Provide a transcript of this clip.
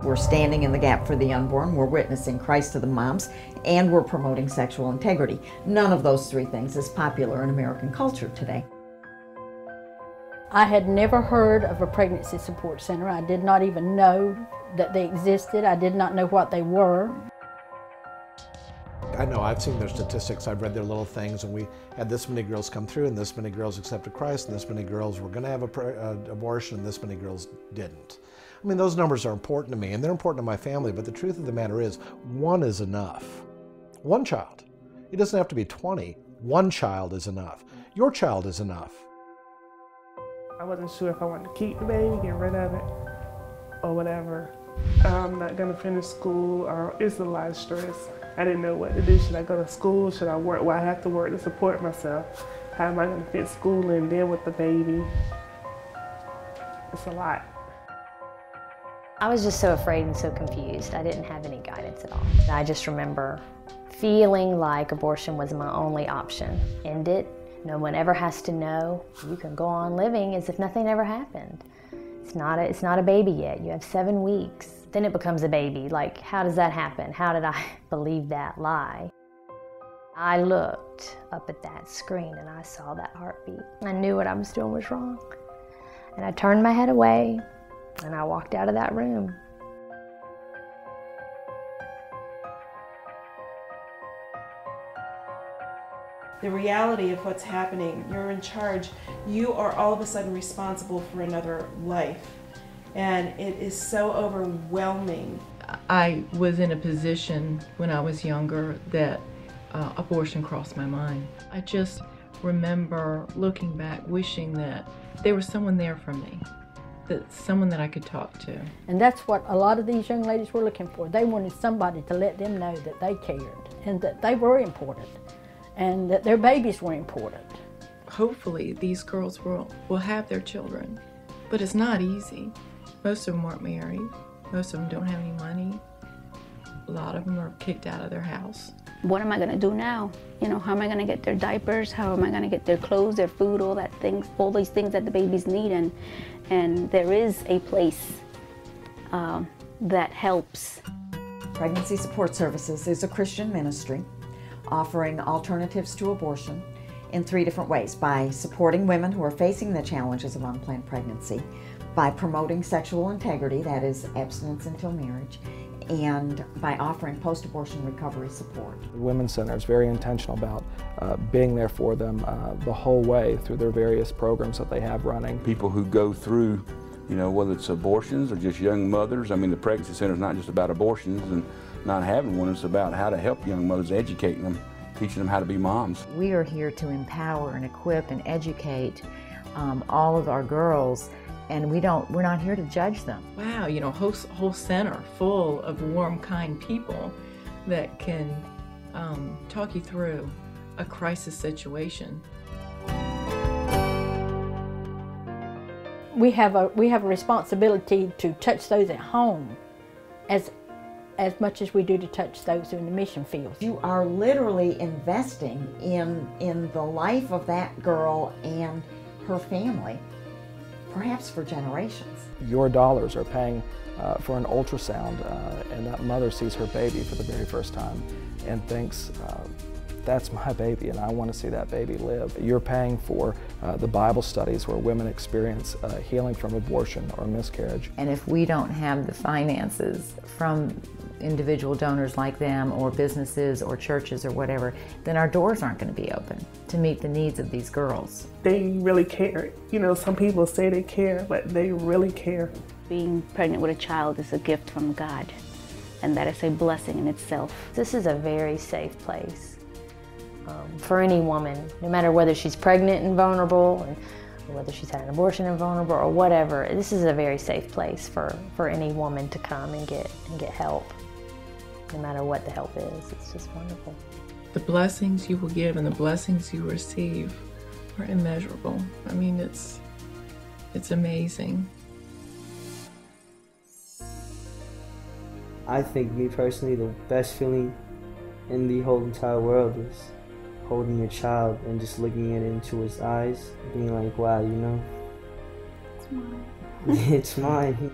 We're standing in the gap for the unborn, we're witnessing Christ to the moms, and we're promoting sexual integrity. None of those three things is popular in American culture today. I had never heard of a pregnancy support center. I did not even know that they existed. I did not know what they were. I know, I've seen their statistics, I've read their little things, and we had this many girls come through, and this many girls accepted Christ, and this many girls were going to have an abortion, and this many girls didn't. I mean, those numbers are important to me, and they're important to my family, but the truth of the matter is, one is enough. One child. It doesn't have to be 20. One child is enough. Your child is enough. I wasn't sure if I wanted to keep the baby, get rid of it, or whatever. I'm not going to finish school, or it's a lot of stress. I didn't know what to do. Should I go to school? Should I work? Well, I have to work to support myself. How am I going to fit school in then with the baby? It's a lot. I was just so afraid and so confused. I didn't have any guidance at all. I just remember feeling like abortion was my only option. End it. No one ever has to know. You can go on living as if nothing ever happened. It's not a baby yet. You have 7 weeks. Then it becomes a baby. Like, how does that happen? How did I believe that lie? I looked up at that screen and I saw that heartbeat. I knew what I was doing was wrong. And I turned my head away and I walked out of that room. The reality of what's happening, you're in charge. You are all of a sudden responsible for another life. And it is so overwhelming. I was in a position when I was younger that abortion crossed my mind. I just remember looking back, wishing that there was someone there for me, that someone that I could talk to. And that's what a lot of these young ladies were looking for. They wanted somebody to let them know that they cared and that they were important and that their babies were important. Hopefully these girls will have their children, but it's not easy. Most of them aren't married. Most of them don't have any money. A lot of them are kicked out of their house. What am I going to do now? You know, how am I going to get their diapers? How am I going to get their clothes, their food, all these things that the babies need? And there is a place that helps. Pregnancy Support Services is a Christian ministry offering alternatives to abortion in 3 different ways: by supporting women who are facing the challenges of unplanned pregnancy, by promoting sexual integrity, that is abstinence until marriage, and by offering post-abortion recovery support. The Women's Center is very intentional about being there for them the whole way through their various programs that they have running. People who go through, you know, whether it's abortions or just young mothers. I mean, the Pregnancy Center is not just about abortions and not having one, it's about how to help young mothers, educating them, teaching them how to be moms. We are here to empower and equip and educate all of our girls, and we're not here to judge them. Wow, you know, whole center full of warm, kind people that can talk you through a crisis situation. We have a responsibility to touch those at home as much as we do to touch those in the mission fields. You are literally investing in the life of that girl and her family, perhaps for generations. Your dollars are paying for an ultrasound, and that mother sees her baby for the very first time and thinks, that's my baby and I want to see that baby live. You're paying for the Bible studies where women experience healing from abortion or miscarriage. And if we don't have the finances from individual donors like them or businesses or churches or whatever, then our doors aren't going to be open to meet the needs of these girls. They really care. You know, some people say they care, but they really care. Being pregnant with a child is a gift from God, and that is a blessing in itself. This is a very safe place for any woman, no matter whether she's pregnant and vulnerable, and whether she's had an abortion and vulnerable or whatever. This is a very safe place for any woman to come and get help, no matter what the help is. It's just wonderful. The blessings you will give and the blessings you receive are immeasurable. I mean, it's amazing. I think, me personally, the best feeling in the whole entire world is holding your child and just looking it into his eyes, being like, wow, you know, it's mine. It's mine.